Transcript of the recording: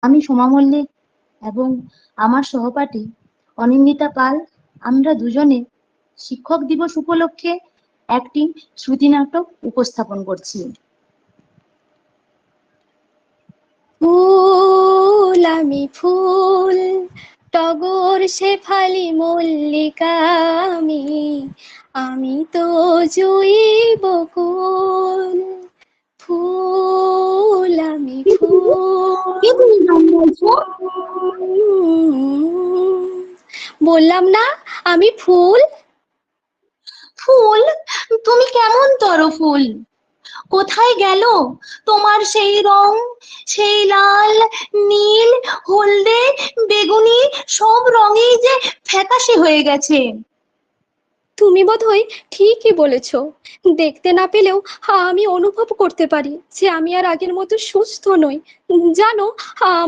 আমি সোমা মল্লিক এবং আমার সহপাঠী অনিন্দিতা পাল, আমরা দুজনে শিক্ষক দিবস উপলক্ষে একটি শ্রুতি নাটক উপস্থাপন করছি। ফুল আমি ফুল, টগর শেফালি মল্লিকা আমি, আমি তো জুঁই বকুল। ফুল আমি ফুল। বললাম না আমি ফুল। ফুল? তুমি কেমন তর ফুল? কোথায় গেল তোমার সেই রং, সেই লাল, নীল, হলদে, বেগুনি সব রঙেই যে ফ্যাকাশে হয়ে গেছে। তুমি বোধহয় ঠিকই বলেছ। দেখতে না পেলেও আমি অনুভব করতে পারি যে আমি আর আগের মতো সুস্থ নই। জানো, আমার